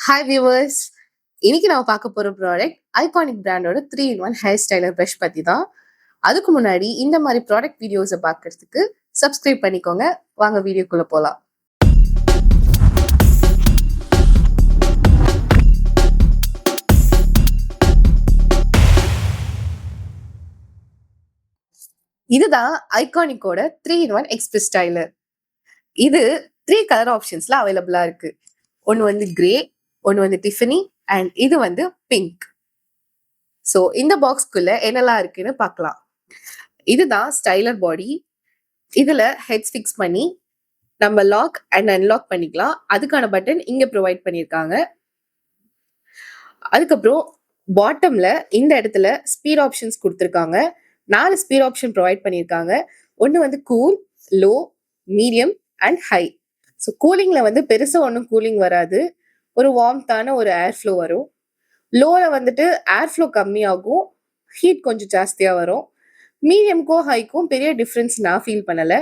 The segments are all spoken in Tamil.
Hi viewers. இன்னைக்கு நம்ம பார்க்க போற ப்ராடக்ட் ஐகானிக் பிராண்டோட 3-in-1 ஹேர் ஸ்டைலர் ப்ரஷ் பத்தி தான். அதுக்கு முன்னாடி இந்த மாதிரி ப்ராடக்ட் வீடியோஸை பார்க்கறதுக்கு சப்ஸ்கிரைப் பண்ணிக்கோங்க. வாங்க வீடியோக்குள்ள போலாம். இதுதான் ஐகானிக்கோட 3-in-1 எக்ஸ்பிரஸ் ஸ்டைலர். இது 3 கலர் ஆப்ஷன்ஸ்ல அவைலபிளா இருக்கு. ஒன்னு வந்து கிரே, ஒன்னு வந்து டிஃபனி அண்ட் இது வந்து பிங்க். ஸோ இந்த பாக்ஸ்க்குள்ள என்னெல்லாம் இருக்குன்னு பார்க்கலாம். இதுதான் ஸ்டைலர் பாடி. இதுல ஹெட்ஸ் ஃபிக்ஸ் பண்ணி நம்ம லாக் அண்ட் அன்லாக் பண்ணிக்கலாம். அதுக்கான பட்டன் இங்க ப்ரொவைட் பண்ணியிருக்காங்க. அதுக்கப்புறம் பாட்டம்ல இந்த இடத்துல ஸ்பீட் ஆப்ஷன்ஸ் கொடுத்துருக்காங்க. 4 ஸ்பீட் ஆப்ஷன் ப்ரொவைட் பண்ணியிருக்காங்க. ஒன்று வந்து cool, low, medium and high. So கூலிங்ல வந்து பெருசா ஒன்றும் கூலிங் வராது. ஒரு வார்ம்த்தான ஒரு ஏர் ஃப்ளோ வரும். லோல வந்துட்டு ஏர் ஃப்ளோ கம்மியாகும், ஹீட் கொஞ்சம் ஜாஸ்தியா வரும். மீடியம்க்கும் ஹைக்கும் பெரிய டிஃப்ரென்ஸ் நான் ஃபீல் பண்ணல.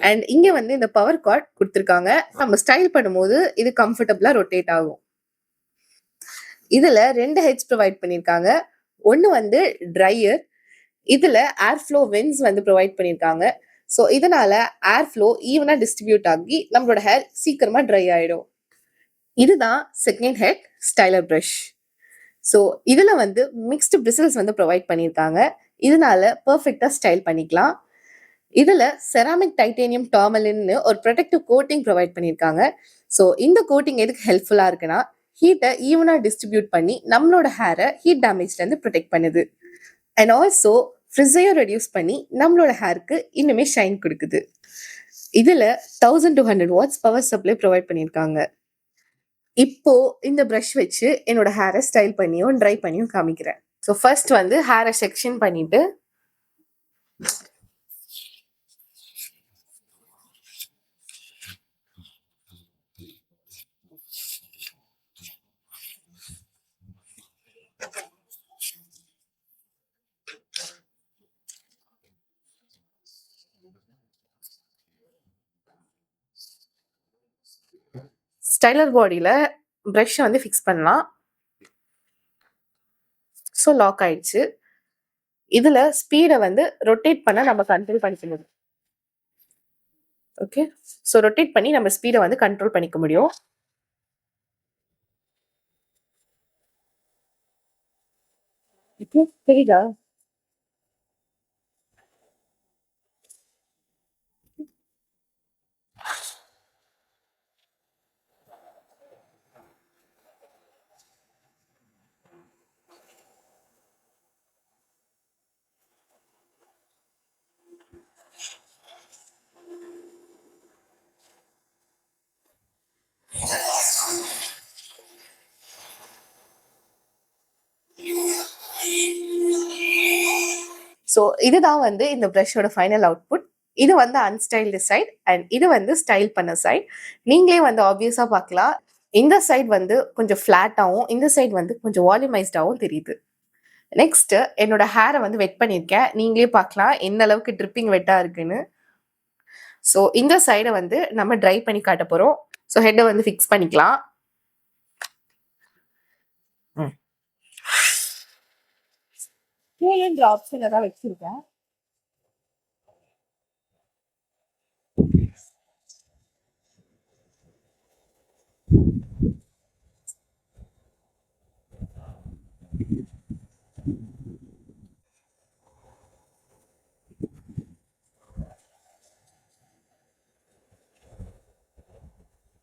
அண்ட் இங்க வந்து இந்த பவர் கார்ட் கொடுத்துருக்காங்க. நம்ம ஸ்டைல் பண்ணும்போது இது கம்ஃபர்டபுளா ரொட்டேட் ஆகும். இதுல 2 ஹெட்ஸ் ப்ரொவைட் பண்ணியிருக்காங்க. ஒன்னு வந்து ட்ரையர். இதுல ஏர் ஃப்ளோ வென்ஸ் வந்து ப்ரொவைட் பண்ணியிருக்காங்க. ஸோ இதனால ஏர் ஃப்ளோ ஈவனா டிஸ்ட்ரிபியூட் ஆகி நம்மளோட ஹேர் சீக்கிரமா ட்ரை ஆயிடும். இதுதான் second head styler brush. So இதுல வந்து மிக்ஸ்டு பிரிசல்ஸ் வந்து ப்ரொவைட் பண்ணியிருக்காங்க. இதனால பர்ஃபெக்டா ஸ்டைல் பண்ணிக்கலாம். இதுல செராமிக் டைட்டேனியம் டார்மலின்னு ஒரு ப்ரொடெக்டிவ் கோட்டிங் ப்ரொவைட் பண்ணியிருக்காங்க. ஸோ இந்த கோட்டிங் எதுக்கு ஹெல்ப்ஃபுல்லா இருக்குன்னா, ஹீட்டை ஈவனா டிஸ்ட்ரிபியூட் பண்ணி நம்மளோட ஹேரை ஹீட் டேமேஜ்ல இருந்து ப்ரொடெக்ட் பண்ணுது. அண்ட் ஆல்சோ ஃப்ரிஸையும் ரெடியூஸ் பண்ணி நம்மளோட ஹேருக்கு இன்னுமே ஷைன் கொடுக்குது. இதுல 1200 வாட்ஸ் பவர் சப்ளை ப்ரொவைட் பண்ணியிருக்காங்க. இப்போ இந்த ப்ரஷ் வச்சு என்னோட ஹேரை ஸ்டைல் பண்ணியும் ட்ரை பண்ணியும் காமிக்கிறேன். ஸோ ஃபர்ஸ்ட் வந்து ஹேரை செக்ஷன் பண்ணிட்டு ஸ்டைலர் பாடியில ப்ரஷ் வந்து ஃபிக்ஸ் பண்ணலாம். ஸோ லாக் ஆயிடுச்சு. இதுல ஸ்பீடை வந்து ரொட்டேட் பண்ண நம்ம கண்ட்ரோல் பண்ணிக்கணும். ஓகே, ஸோ ரொட்டேட் பண்ணி நம்ம ஸ்பீடை வந்து கண்ட்ரோல் பண்ணிக்க முடியும். இப்போ தெரியுதா? ஸோ இதுதான் வந்து இந்த ப்ரஷோட ஃபைனல் அவுட்புட். இது வந்து அன்ஸ்டைல்டு சைட் அண்ட் இது வந்து ஸ்டைல் பண்ண சைட். நீங்களே வந்து ஆப்வியஸா பார்க்கலாம். இந்த சைட் வந்து கொஞ்சம் ஃப்ளாட்டாகவும் இந்த சைட் வந்து கொஞ்சம் வால்யூமைஸ்டாகவும் தெரியுது. நெக்ஸ்ட் என்னோட ஹேரை வந்து வெட் பண்ணியிருக்கேன். நீங்களே பார்க்கலாம் எந்த அளவுக்கு ட்ரிப்பிங் வெட்டா இருக்குன்னு. ஸோ இந்த சைடை வந்து நம்ம ட்ரை பண்ணி காட்ட போறோம். ஸோ ஹெட்டை வந்து ஃபிக்ஸ் பண்ணிக்கலாம். ஆப்ஷன்ல தான் வச்சிருக்கேன்.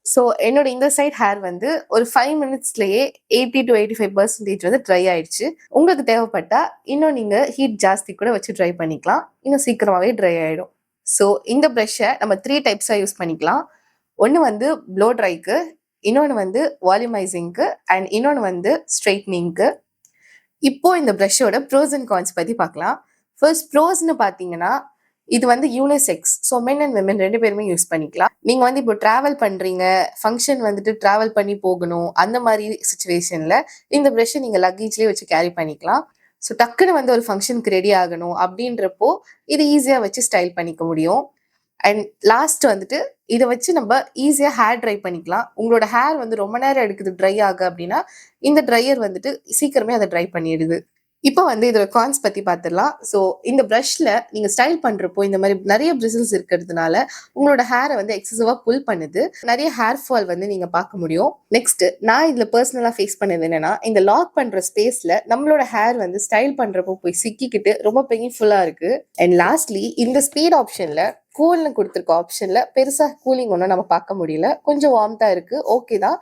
ஸோ என்னோட இந்த சைட் ஹேர் வந்து ஒரு 5 மினிட்ஸ்லயே 80 to 85% வந்து ட்ரை ஆயிடுச்சு. உங்களுக்கு தேவைப்பட்டா இன்னும் நீங்க ஹீட் ஜாஸ்தி கூட வச்சு ட்ரை பண்ணிக்கலாம். இன்னும் சீக்கிரமாவே ட்ரை ஆயிடும். ஸோ இந்த ப்ரஷ்ஷை நம்ம 3 டைப்ஸா யூஸ் பண்ணிக்கலாம். ஒன்று வந்து ப்ளோ ட்ரைக்கு, இன்னொன்று வந்து வால்யூமைசிங்க்கு அண்ட் இன்னொன்று வந்து ஸ்ட்ரைட்னிங்க்கு. இப்போ இந்த ப்ரஷ்ஷோட ப்ரோஸ் அண்ட் கான்ஸ் பத்தி பார்க்கலாம். ஃபர்ஸ்ட் ப்ரோஸ்ன்னு பார்த்தீங்கன்னா, இது வந்து unisex. So men and women 2 பேருமே யூஸ் பண்ணிக்கலாம். நீங்க வந்து இப்போ டிராவல் பண்றீங்க, ஃபங்க்ஷன் வந்துட்டு டிராவல் பண்ணி போகணும், அந்த மாதிரி சுச்சுவேஷன்ல இந்த ப்ரஷ்ஷை நீங்க லக்கேஜ்லேயே வச்சு கேரி பண்ணிக்கலாம். ஸோ டக்குன்னு வந்து ஒரு ஃபங்க்ஷனுக்கு ரெடி ஆகணும் அப்படின்றப்போ இது ஈஸியா வச்சு ஸ்டைல் பண்ணிக்க முடியும். அண்ட் லாஸ்ட் வந்துட்டு இதை வச்சு நம்ம ஈஸியாக ஹேர் ட்ரை பண்ணிக்கலாம். உங்களோட ஹேர் வந்து ரொம்ப நேரம் எடுக்குது ட்ரை ஆக அப்படின்னா இந்த ட்ரையர் வந்துட்டு சீக்கிரமே அதை ட்ரை பண்ணிடுது. இப்போ வந்து இதோட கான்ஸ் பத்தி பார்த்துடலாம். ஸோ இந்த ப்ரஷ்ல நீங்க ஸ்டைல் பண்றப்போ இந்த மாதிரி நிறைய பிரிசில்ஸ் இருக்கிறதுனால உங்களோட ஹேரை வந்து எக்ஸசிவா புல் பண்ணுது. நிறைய ஹேர் ஃபால் வந்து நீங்க பார்க்க முடியும். நெக்ஸ்ட் நான் இதுல பர்சனலா ஃபேஸ் பண்ணது என்னன்னா, இந்த லாக் பண்ற ஸ்பேஸ்ல நம்மளோட ஹேர் வந்து ஸ்டைல் பண்றப்போ போய் சிக்கிக்கிட்டு ரொம்ப பெயின்ஃபுல்லா இருக்கு. அண்ட் லாஸ்ட்லி இந்த ஸ்பீட் ஆப்ஷன்ல கூல்னு கொடுத்துருக்க ஆப்ஷன்ல பெருசா கூலிங் ஒன்றும் நம்ம பார்க்க முடியல. கொஞ்சம் வார்ம்தா இருக்கு, ஓகே தான்.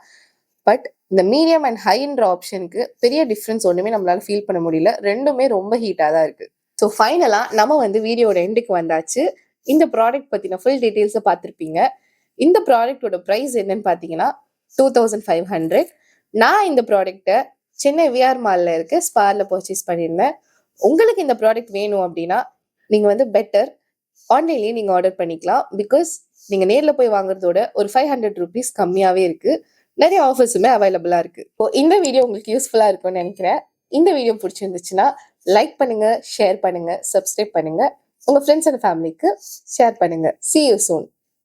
பட் இந்த மீடியம் அண்ட் ஹைன்ற ஆப்ஷனுக்கு பெரிய டிஃப்ரென்ஸ் ஒன்றுமே நம்மளால ஃபீல் பண்ண முடியல. ரெண்டுமே ரொம்ப ஹீட்டாக தான் இருக்கு. ஸோ ஃபைனலாக நம்ம வந்து வீடியோட எண்டுக்கு வந்தாச்சு. இந்த ப்ராடக்ட் பற்றின ஃபுல் டீட்டெயில்ஸை பார்த்துருப்பீங்க. இந்த ப்ராடக்டோட ப்ரைஸ் என்னன்னு பார்த்தீங்கன்னா 2500. நான் இந்த ப்ராடக்டை சென்னை விஆர் மாலில் இருக்க ஸ்பாரில் பர்ச்சேஸ் பண்ணியிருந்தேன். உங்களுக்கு இந்த ப்ராடக்ட் வேணும் அப்படின்னா நீங்கள் வந்து பெட்டர் ஆன்லைன்லேயே நீங்கள் ஆர்டர் பண்ணிக்கலாம். பிகாஸ் நீங்கள் நேரில் போய் வாங்குறதோட ஒரு 500 rupees கம்மியாகவே இருக்குது. நிறைய ஆஃபர்ஸுமே அவைலபிளாக இருக்குது. இப்போ இந்த வீடியோ உங்களுக்கு யூஸ்ஃபுல்லாக இருக்கும்னு நினைக்கிறேன். இந்த வீடியோ பிடிச்சிருந்துச்சுன்னா லைக் பண்ணுங்க, ஷேர் பண்ணுங்க, சப்ஸ்கிரைப் பண்ணுங்க, உங்கள் ஃப்ரெண்ட்ஸ் அண்ட் ஃபேமிலிக்கு ஷேர் பண்ணுங்க. See you soon.